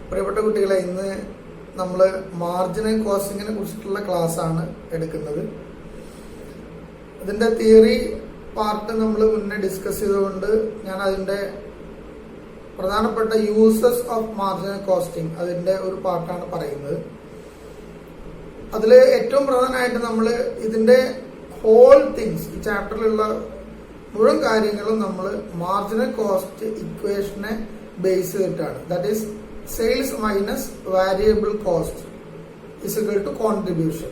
പ്രിയപ്പെട്ട കുട്ടികളെ, ഇന്ന് നമ്മൾ മാർജിനൽ കോസ്റ്റിങ്ങിനെ കുറിച്ചിട്ടുള്ള ക്ലാസ് ആണ് എടുക്കുന്നത്. ഇതിന്റെ തിയറി പാർട്ട് നമ്മൾ മുന്നേ ഡിസ്കസ് ചെയ്തുകൊണ്ട് ഞാൻ അതിന്റെ പ്രധാനപ്പെട്ട യൂസസ് ഓഫ് മാർജിനൽ കോസ്റ്റിംഗ് അതിന്റെ ഒരു പാർട്ടാണ് പറയുന്നത്. അതിൽ ഏറ്റവും പ്രധാനമായിട്ട് നമ്മൾ ഇതിന്റെ ഹോൾ തിങ്സ്, ഈ ചാപ്റ്ററിലുള്ള മുഴുവൻ കാര്യങ്ങളും നമ്മൾ മാർജിനൽ കോസ്റ്റ് ഇക്വേഷനെ ബേസ് ചെയ്തിട്ടാണ്. That is sales minus variable cost is equal to contribution.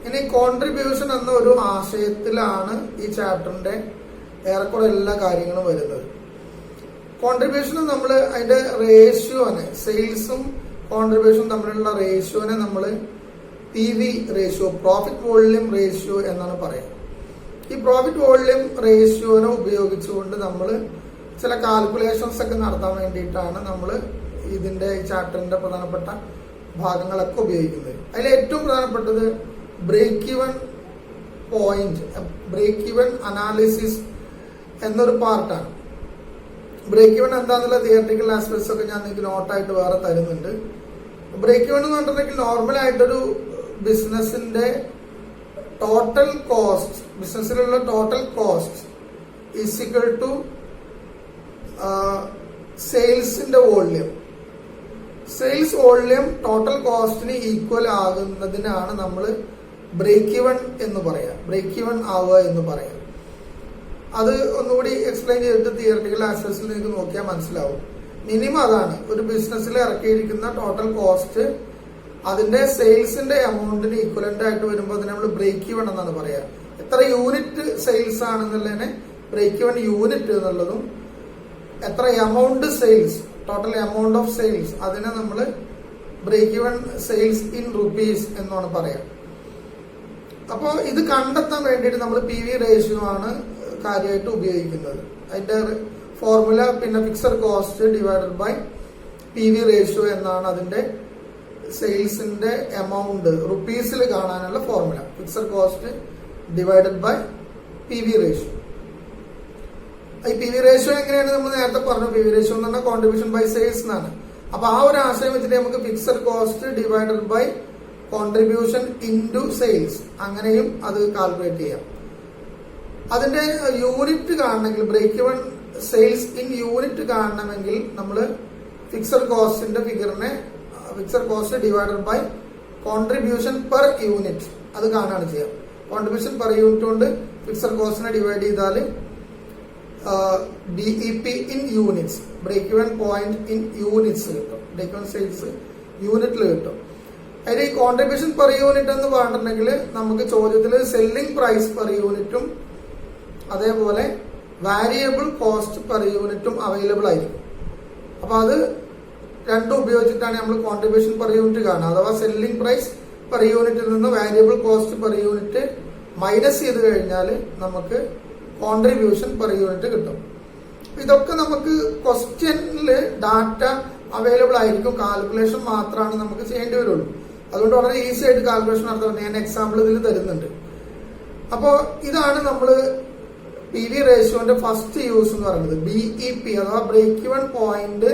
ഇനി കോൺട്രിബ്യൂഷൻ എന്ന ഒരു ആശയത്തിലാണ് ഈ ചാപ്റ്ററിന്റെ ഏറെക്കുറെ എല്ലാ കാര്യങ്ങളും വരുന്നത്. കോൺട്രിബ്യൂഷന് നമ്മൾ അതിന്റെ റേഷ്യോനെ, സെയിൽസും കോൺട്രിബ്യൂഷനും തമ്മിലുള്ള റേഷ്യോനെ നമ്മൾ PV ratio, profit volume ratio എന്നാണ് പറയുന്നത്. ഈ പ്രോഫിറ്റ് വോളിയം റേഷ്യോനെ ഉപയോഗിച്ചുകൊണ്ട് നമ്മൾ ചില കാൽക്കുലേഷൻസ് ഒക്കെ നടത്താൻ വേണ്ടിയിട്ടാണ് നമ്മൾ ഇതിന്റെ ഈ ചാപ്റ്ററിന്റെ പ്രധാനപ്പെട്ട ഭാഗങ്ങളൊക്കെ ഉപയോഗിക്കുന്നത്. അതിൽ ഏറ്റവും പ്രധാനപ്പെട്ടത് break even point, break even analysis എന്നൊരു പാർട്ടാണ്. ബ്രേക്ക് ഈവൻ എന്താണെന്നുള്ള തിയററ്റിക്കൽ ആസ്പെക്ട്സ് ഒക്കെ ഞാൻ നിങ്ങൾക്ക് നോട്ടായിട്ട് വേറെ തരുന്നുണ്ട്. ബ്രേക്ക് ഈവൻ എന്ന് പറഞ്ഞിട്ടുണ്ടെങ്കിൽ നോർമലായിട്ടൊരു ബിസിനസിന്റെ ടോട്ടൽ കോസ്റ്റ്, ബിസിനസ്സിലുള്ള total cost is equal to സെയിൽസിന്റെ വോള്യം. സെയിൽസ് വോള്യം ടോട്ടൽ കോസ്റ്റിന് ഈക്വൽ ആകുന്നതിനാണ് നമ്മൾ ബ്രേക്ക് ഈവൻ എന്ന് പറയാം, ബ്രേക്ക് ഈവൻ ആവുക എന്ന് പറയാം. അത് ഒന്നുകൂടി എക്സ്പ്ലെയിൻ ചെയ്തിട്ട് തിയററ്റിക്കൽ ആസ്പെക്ട്സിൽ നിങ്ങൾക്ക് നോക്കിയാൽ മനസ്സിലാവും. മിനിമം അതാണ്, ഒരു ബിസിനസ്സിൽ ഇറക്കിയിരിക്കുന്ന ടോട്ടൽ കോസ്റ്റ് അതിന്റെ സെയിൽസിന്റെ എമൗണ്ടിന് ഈക്വലന്റ് ആയിട്ട് വരുമ്പോൾ അതിനെ നമ്മൾ ബ്രേക്ക് ഈവൻ എന്നാണ് പറയാ. എത്ര യൂണിറ്റ് സെയിൽസ് ആണെന്നുള്ളതിനെ ബ്രേക്ക് ഈവൻ യൂണിറ്റ് എന്നുള്ളതും, എത്ര amount sales, total amount of sales, അതിനെ നമ്മൾ break even sales in rupees എന്നാണ് പറയാം. അപ്പോൾ ഇത് കണ്ടെത്താൻ വേണ്ടിയിട്ട് നമ്മൾ PV റേഷ്യോ ആണ് കാര്യമായിട്ട് ഉപയോഗിക്കുന്നത്. അതിന്റെ ഫോർമുല പിന്നെ fixed cost divided by PV ratio എന്നാണ് അതിന്റെ സെയിൽസിന്റെ എമൗണ്ട് റുപ്പീസിൽ കാണാനുള്ള formula. Fixed cost divided by PV ratio. ഈ PV റേഷ്യോ എങ്ങനെയാണ് നമ്മൾ നേരത്തെ പറഞ്ഞു. PV റേഷ്യോ എന്ന് പറഞ്ഞാൽ കോൺട്രിബ്യൂഷൻ ബൈ സെയിൽസ് എന്നാണ്. അപ്പൊ ആ ഒരു ആശയം വെച്ചിട്ട് നമുക്ക് fixed cost divided by contribution into sales അങ്ങനെയും അത് കാൽക്കുലേറ്റ് ചെയ്യാം. അതിന്റെ യൂണിറ്റ് കാണണമെങ്കിൽ, break even sales in unit കാണണമെങ്കിൽ നമ്മൾ ഫിക്സഡ് കോസ്റ്റിന്റെ ഫിഗറിനെ fixed cost divided by contribution per unit അത് കാണാണ് ചെയ്യാം. കോൺട്രിബ്യൂഷൻ പെർ യൂണിറ്റ് കൊണ്ട് ഫിക്സഡ് കോസ്റ്റിനെ ഡിവൈഡ് ചെയ്താൽ BEP in units, break even point in units കിട്ടും. ബ്രേക്ക് ഈവൻ സെയിൽസ് യൂണിറ്റിൽ കിട്ടും. അതിൽ ഈ കോൺട്രിബ്യൂഷൻ പെർ യൂണിറ്റ് എന്ന് പറഞ്ഞിട്ടുണ്ടെങ്കിൽ നമുക്ക് ചോദ്യത്തിൽ സെല്ലിംഗ് പ്രൈസ് പെർ യൂണിറ്റും അതേപോലെ വാരിയബിൾ കോസ്റ്റ് പെർ യൂണിറ്റും അവൈലബിൾ ആയിരിക്കും. അപ്പൊ അത് രണ്ടും ഉപയോഗിച്ചിട്ടാണ് നമ്മൾ കോൺട്രിബ്യൂഷൻ പെർ യൂണിറ്റ് കാണുക. അഥവാ സെല്ലിംഗ് പ്രൈസ് പെർ യൂണിറ്റിൽ നിന്ന് variable cost per unit minus ചെയ്ത് കഴിഞ്ഞാൽ നമുക്ക് കോൺട്രിബ്യൂഷൻ പെർ യൂണിറ്റ് കിട്ടും. ഇതൊക്കെ നമുക്ക് ക്വസ്റ്റ്യനിൽ ഡാറ്റ അവൈലബിൾ ആയിരിക്കും, കാൽക്കുലേഷൻ മാത്രമാണ് നമുക്ക് ചെയ്യേണ്ടി വരുള്ളൂ. അതുകൊണ്ട് വളരെ ഈസി ആയിട്ട് കാൽക്കുലേഷൻ നടത്താൻ ഞാൻ എക്സാമ്പിൾ ഇതിൽ തരുന്നുണ്ട്. അപ്പോൾ ഇതാണ് നമ്മൾ PV റേഷ്യോന്റെ ഫസ്റ്റ് യൂസ് എന്ന് പറയുന്നത്. BEP അഥവാ ബ്രേക്ക് ഈവൻ പോയിന്റ്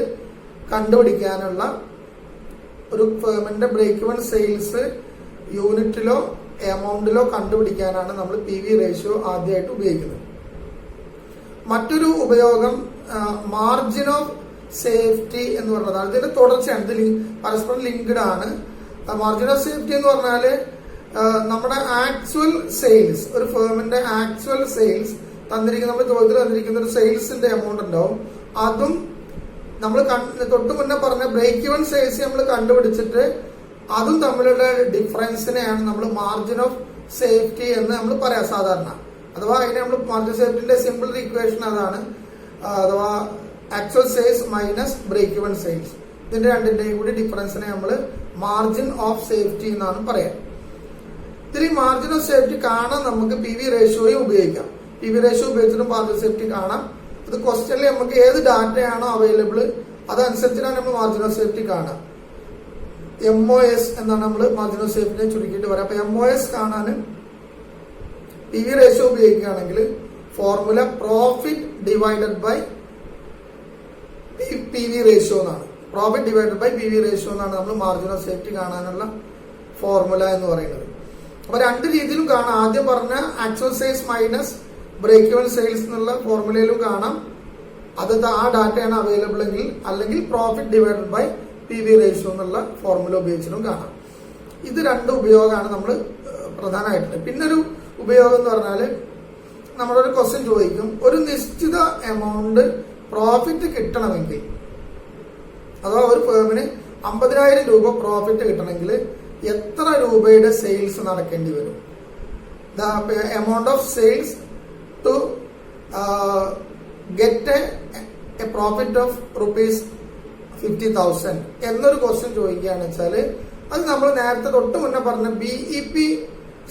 കണ്ടുപിടിക്കാനുള്ള, ഒരു ഫേമിന്റെ ബ്രേക്ക് ഈവൻ സെയിൽസ് യൂണിറ്റിലോ എമൗണ്ടിലോ കണ്ടുപിടിക്കാനാണ് നമ്മൾ PV റേഷ്യോ ആദ്യമായിട്ട് ഉപയോഗിക്കുന്നത്. മറ്റൊരു ഉപയോഗം മാർജിൻ ഓഫ് സേഫ്റ്റി എന്ന് പറയുന്നതാണ്. ഇതിന്റെ തുടർച്ചയാണ്, ഇത് പരസ്പരം ലിങ്ക്ഡ് ആണ്. മാർജിൻ ഓഫ് സേഫ്റ്റി എന്ന് പറഞ്ഞാല് നമ്മുടെ ആക്ച്വൽ സെയിൽസ്, ഒരു ഫേമിന്റെ ആക്ച്വൽ സെയിൽസ് തന്നിരിക്കുന്ന, നമ്മൾ ചോദ്യത്തിൽ തന്നിരിക്കുന്ന ഒരു സെയിൽസിന്റെ എമൗണ്ട് ഉണ്ടാവും. അതും നമ്മൾ തൊട്ട് മുന്നേ പറഞ്ഞ ബ്രേക്ക് ഈവൻ സെയിൽസ് നമ്മൾ കണ്ടുപിടിച്ചിട്ട് അതും തമ്മിലുള്ള ഡിഫറൻസിനെയാണ് നമ്മൾ മാർജിൻ ഓഫ് സേഫ്റ്റി എന്ന് നമ്മൾ പറയാം സാധാരണ. അഥവാ അതിനെ നമ്മൾ മാർജിൻ സേഫ്റ്റിന്റെ സിമ്പിൾ ഇക്വേഷൻ അതാണ്. അഥവാ actual sales minus break even sales, ഇതിന്റെ രണ്ടിന്റെയും കൂടി ഡിഫറൻസിനെ നമ്മൾ മാർജിൻ ഓഫ് സേഫ്റ്റി എന്നാണ് പറയാം. ഇതിൽ മാർജിൻ ഓഫ് സേഫ്റ്റി കാണാൻ നമുക്ക് PV റേഷ്യോയും ഉപയോഗിക്കാം. PV റേഷ്യോ ഉപയോഗിച്ചിട്ടും മാർജിൻ സേഫ്റ്റി കാണാം. അത് ക്വസ്റ്റ്യനിൽ നമുക്ക് ഏത് ഡാറ്റയാണോ അവൈലബിൾ അതനുസരിച്ചിട്ടാണ് നമ്മൾ മാർജിൻ ഓഫ് സേഫ്റ്റി കാണാം. MOS എന്നാണ് നമ്മൾ മാർജിൻ ഓഫ് സേഫ്റ്റിനെ ചുരുക്കിയിട്ട് പറയാം. അപ്പൊ MOS കാണാൻ PV റേഷ്യോ ഉപയോഗിക്കുകയാണെങ്കിൽ formula profit divided by PV ratio എന്നാണ്. Profit divided by P V ratio എന്നാണ് നമ്മൾ മാർജിൻ ഓഫ് സേഫ്റ്റി കാണാനുള്ള ഫോർമുല എന്ന് പറയുന്നത്. അപ്പൊ രണ്ട് രീതിയിലും കാണാം. ആദ്യം പറഞ്ഞ actual sales minus break even sales എന്നുള്ള ഫോർമുലയിലും കാണാം. അത് ആ ഡാറ്റയാണ് അവൈലബിൾ എങ്കിൽ, അല്ലെങ്കിൽ profit divided by P V ratio എന്നുള്ള ഫോർമുല ഉപയോഗിച്ചിട്ടും കാണാം. ഇത് രണ്ട് ഉപയോഗമാണ് നമ്മൾ പ്രധാനമായിട്ട്. പിന്നൊരു ഉപയോഗം എന്ന് പറഞ്ഞാല് നമ്മളൊരു ക്വസ്റ്റ്യൻ ചോദിക്കും, ഒരു നിശ്ചിത എമൗണ്ട് പ്രോഫിറ്റ് കിട്ടണമെങ്കിൽ, അഥവാ ഒരു ഫേമിന് 50,000 രൂപ പ്രോഫിറ്റ് കിട്ടണമെങ്കിൽ എത്ര രൂപയുടെ സെയിൽസ് നടക്കേണ്ടി വരും? The amount of sales to get a profit of ₹50,000 എന്നൊരു ക്വസ്റ്റ്യൻ ചോദിക്കുകയാണെന്ന് വെച്ചാൽ, അത് നമ്മൾ നേരത്തെ തൊട്ട് മുന്നേ പറഞ്ഞ BEP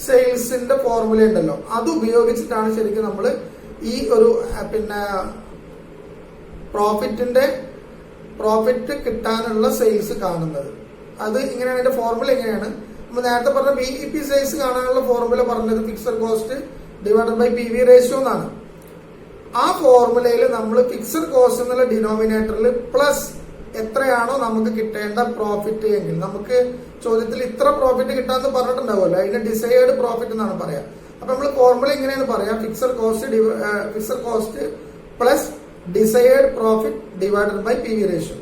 സെയിൽസിന്റെ ഫോർമുല ഉണ്ടല്ലോ, അത് ഉപയോഗിച്ചിട്ടാണ് ശരിക്കും നമ്മൾ ഈ ഒരു പ്രോഫിറ്റ് കിട്ടാനുള്ള സെയിൽസ് കാണുന്നത്. അത് ഇങ്ങനെയാണ്, അതിന്റെ ഫോർമുല ഇങ്ങനെയാണ്. നമ്മൾ നേരത്തെ പറഞ്ഞ BEP സെയിൽസ് കാണാനുള്ള ഫോർമുല പറഞ്ഞത് fixed cost divided by P V ratio എന്നാണ്. ആ ഫോർമുലയിൽ നമ്മൾ ഫിക്സഡ് കോസ്റ്റ് എന്നുള്ള ഡിനോമിനേറ്ററിൽ പ്ലസ് എത്രയാണോ നമുക്ക് കിട്ടേണ്ട പ്രോഫിറ്റ് എങ്കിൽ, നമുക്ക് ചോദ്യത്തിൽ ഇത്ര പ്രോഫിറ്റ് കിട്ടാന്ന് പറഞ്ഞിട്ടുണ്ടാവുമല്ലോ, അതിന്റെ ഡിസൈഡ് പ്രോഫിറ്റ് എന്നാണ് പറയാ. അപ്പൊ നമ്മൾ ഫോർമുല ഇങ്ങനെയാണ് പറയാ, fixed cost plus desired profit divided by P V ratio.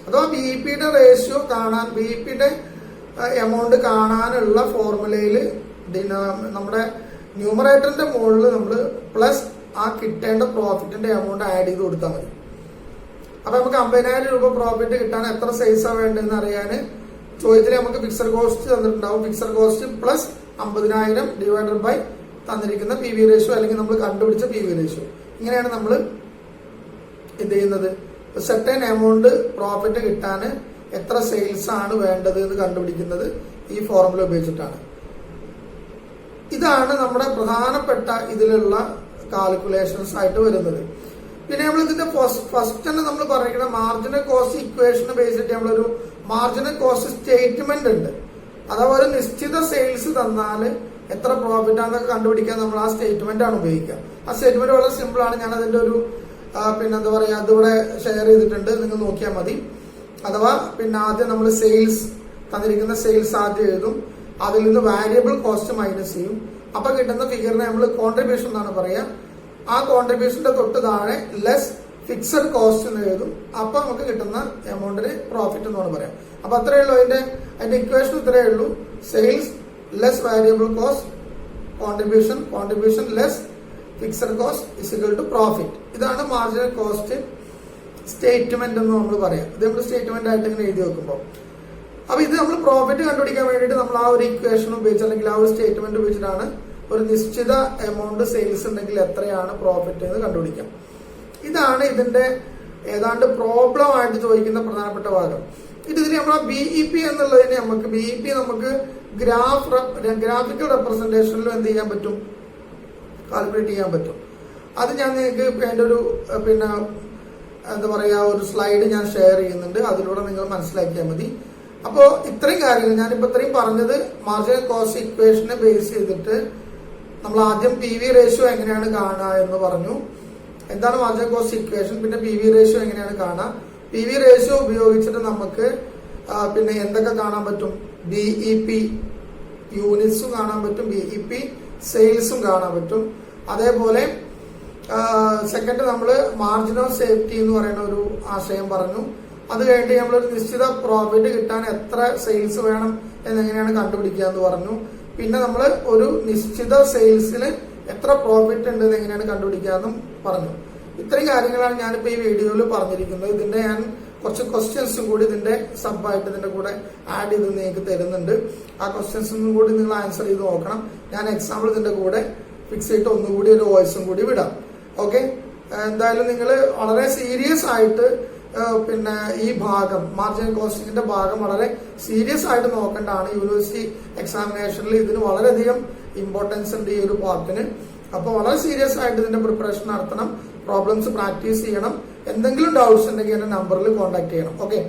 അഥവാ BEPയുടെ റേഷ്യോ കാണാൻ, BEPയുടെ എമൗണ്ട് കാണാനുള്ള ഫോർമുലയിൽ നമ്മുടെ ന്യൂമറേറ്ററിന്റെ മുകളിൽ നമ്മൾ പ്ലസ് ആ കിട്ടേണ്ട പ്രോഫിറ്റിന്റെ എമൗണ്ട് ആഡ് ചെയ്ത് കൊടുത്താൽ മതി. അപ്പൊ നമുക്ക് 50,000 രൂപ പ്രോഫിറ്റ് കിട്ടാൻ എത്ര സെയിൽസാ വേണ്ടതെന്ന് അറിയാൻ ചോദ്യത്തിൽ നമുക്ക് ഫിക്സഡ് കോസ്റ്റ് തന്നിട്ടുണ്ടാവും. Fixed cost plus 50,000 divided by തന്നിരിക്കുന്ന പി വി റേഷ്യോ, അല്ലെങ്കിൽ നമ്മൾ കണ്ടുപിടിച്ച പി വി റേഷ്യോ. ഇങ്ങനെയാണ് നമ്മൾ എന്ത് ചെയ്യുന്നത്, സെർട്ടൻ എമൗണ്ട് പ്രോഫിറ്റ് കിട്ടാൻ എത്ര സെയിൽസ് ആണ് വേണ്ടത് എന്ന് കണ്ടുപിടിക്കുന്നത് ഈ ഫോർമുല ഉപയോഗിച്ചിട്ടാണ്. ഇതാണ് നമ്മുടെ പ്രധാനപ്പെട്ട ഇതിലുള്ള കാൽക്കുലേഷൻസ് ആയിട്ട് വരുന്നത്. പിന്നെ നമ്മൾ ഇതിന്റെ ഫസ്റ്റ് തന്നെ നമ്മൾ പറയുന്ന മാർജിനൽ കോസ്റ്റ് ഇക്വേഷനെ ബേസ് ചെയ്തിട്ട് നമ്മളൊരു മാർജിനൽ കോസ്റ്റ് സ്റ്റേറ്റ്മെന്റ് ഉണ്ട്. അഥവാ ഒരു നിശ്ചിത സെയിൽസ് തന്നാൽ എത്ര പ്രോഫിറ്റ് ആണെന്നൊക്കെ കണ്ടുപിടിക്കാൻ നമ്മൾ ആ സ്റ്റേറ്റ്മെന്റ് ആണ് ഉപയോഗിക്കുക. ആ സ്റ്റേറ്റ്മെന്റ് വളരെ സിമ്പിൾ ആണ്. ഞാൻ അതിന്റെ ഒരു എന്താ പറയാ, അതിവിടെ ഷെയർ ചെയ്തിട്ടുണ്ട്, നിങ്ങൾ നോക്കിയാൽ മതി. അഥവാ ആദ്യം നമ്മൾ സെയിൽസ് തന്നിരിക്കുന്ന സെയിൽസ് ആദ്യം എഴുതും, അതിൽ നിന്ന് വാരിയബിൾ കോസ്റ്റ് മൈനസ് ചെയ്യും. അപ്പൊ കിട്ടുന്ന ഫിഗറിനെ നമ്മൾ കോൺട്രിബ്യൂഷൻ എന്നാണ് പറയാ. ആ കോൺട്രിബ്യൂഷന്റെ തൊട്ട് താഴെ ലെസ് ഫിക്സഡ് കോസ്റ്റ് എന്ന് എഴുതും. അപ്പൊ നമുക്ക് കിട്ടുന്ന എമൗണ്ടിന് പ്രോഫിറ്റ് എന്നാണ് പറയാം. അപ്പൊ അത്രയേ ഉള്ളൂ, അതിന്റെ ഇക്വേഷൻ ഇത്രയേ ഉള്ളൂ. Sales less variable cost contribution less fixed cost is equal to profit. ഇതാണ് മാർജിനൽ കോസ്റ്റ് സ്റ്റേറ്റ്മെന്റ് എന്ന് നമ്മൾ പറയാം. ഇത് നമ്മൾ സ്റ്റേറ്റ്മെന്റ് ആയിട്ട് ഇങ്ങനെ എഴുതി വെക്കുമ്പോൾ, അപ്പൊ ഇത് നമ്മൾ പ്രോഫിറ്റ് കണ്ടുപിടിക്കാൻ വേണ്ടിയിട്ട് നമ്മൾ ആ ഒരു ഇക്വേഷൻ ഉപയോഗിച്ച്, അല്ലെങ്കിൽ ആ ഒരു സ്റ്റേറ്റ്മെന്റ് ഉപയോഗിച്ചിട്ടാണ് ഒരു നിശ്ചിത എമൗണ്ട് സെയിൽസ് ഉണ്ടെങ്കിൽ എത്രയാണ് പ്രോഫിറ്റ് എന്ന് കണ്ടുപിടിക്കാം. ഇതാണ് ഇതിന്റെ ഏതാണ്ട് പ്രോബ്ലം ആയിട്ട് ചോദിക്കുന്ന പ്രധാനപ്പെട്ട ഭാഗം. ഇതിൽ നമ്മൾ BEP എന്നുള്ളതിന് നമുക്ക് ഗ്രാഫിക്കൽ റെപ്രസെന്റേഷനിലും എന്ത് ചെയ്യാൻ പറ്റും, കാൽക്കുലേറ്റ് ചെയ്യാൻ പറ്റും. അത് ഞാൻ നിങ്ങൾക്ക് അതിന്റെ ഒരു എന്താ പറയാ, ഒരു സ്ലൈഡ് ഞാൻ ഷെയർ ചെയ്യുന്നുണ്ട്, അതിലൂടെ നിങ്ങൾ മനസ്സിലാക്കിയാൽ മതി. അപ്പോ ഇത്രയും കാര്യങ്ങൾ ഞാനിപ്പോ ഇത്രയും പറഞ്ഞത് മാർജിനൽ കോസ്റ്റ് ഇക്വേഷനെ ബേസ് ചെയ്തിട്ട് നമ്മൾ ആദ്യം പി വി റേഷ്യോ എങ്ങനെയാണ് കാണുക എന്ന് പറഞ്ഞു. എന്താണ് മാർജിനൽ കോസ്റ്റ് ഇക്വേഷൻ, പിന്നെ പി വി റേഷ്യോ എങ്ങനെയാണ് കാണുക. പി വി റേഷ്യോ ഉപയോഗിച്ചിട്ട് നമുക്ക് എന്തൊക്കെ കാണാൻ പറ്റും, BEP യൂണിറ്റ്സും കാണാൻ പറ്റും, BEP സെയിൽസും കാണാൻ പറ്റും. അതേപോലെ സെക്കൻഡ് നമ്മൾ മാർജിൻ ഓഫ് സേഫ്റ്റി എന്ന് പറയുന്ന ഒരു ആശയം പറഞ്ഞു. അത് കഴിഞ്ഞിട്ട് നമ്മളൊരു നിശ്ചിത പ്രോഫിറ്റ് കിട്ടാൻ എത്ര സെയിൽസ് വേണം എന്നെങ്ങനെയാണ് കണ്ടുപിടിക്കുക എന്ന് പറഞ്ഞു. പിന്നെ നമ്മൾ ഒരു നിശ്ചിത സെയിൽസിൽ എത്ര പ്രോഫിറ്റ് ഉണ്ട് എന്ന് എങ്ങനെയാണ് കണ്ടുപിടിക്കുക എന്നും പറഞ്ഞു. ഇത്രയും കാര്യങ്ങളാണ് ഞാനിപ്പോ ഈ വീഡിയോയിൽ പറഞ്ഞിരിക്കുന്നത്. ഇതിന്റെ ഞാൻ കുറച്ച് ക്വസ്റ്റ്യൻസും കൂടി ഇതിന്റെ സബായിട്ട് ഇതിന്റെ കൂടെ ആഡ് ചെയ്ത് നിങ്ങൾക്ക് തരുന്നുണ്ട്. ആ ക്വസ്റ്റ്യൻസും കൂടി നിങ്ങൾ ആൻസർ ചെയ്ത് നോക്കണം. ഞാൻ എക്സാമ്പിൾ ഇതിന്റെ കൂടെ ഫിക്സ് ചെയ്തിട്ട് ഒന്നുകൂടി ഒരു വോയിസും കൂടി വിടാം. ഓക്കെ, എന്തായാലും നിങ്ങൾ വളരെ സീരിയസ് ആയിട്ട് ഈ ഭാഗം മാർജിനൽ കോസ്റ്റിംഗിന്റെ ഭാഗം വളരെ സീരിയസ് ആയിട്ട് നോക്കേണ്ടതാണ്. യൂണിവേഴ്സിറ്റി എക്സാമിനേഷനിൽ ഇതിന് വളരെയധികം ഇമ്പോർട്ടൻസ് ഉണ്ട് ഈ ഒരു പാർട്ടിന്. അപ്പൊ വളരെ സീരിയസ് ആയിട്ട് ഇതിന്റെ പ്രിപ്പറേഷൻ നടത്തണം, പ്രോബ്ലംസ് പ്രാക്ടീസ് ചെയ്യണം. എന്തെങ്കിലും ഡൗട്ട്സ് ഉണ്ടെങ്കിൽ എന്റെ നമ്പറിൽ കോൺടാക്ട് ചെയ്യണം. ഓക്കെ.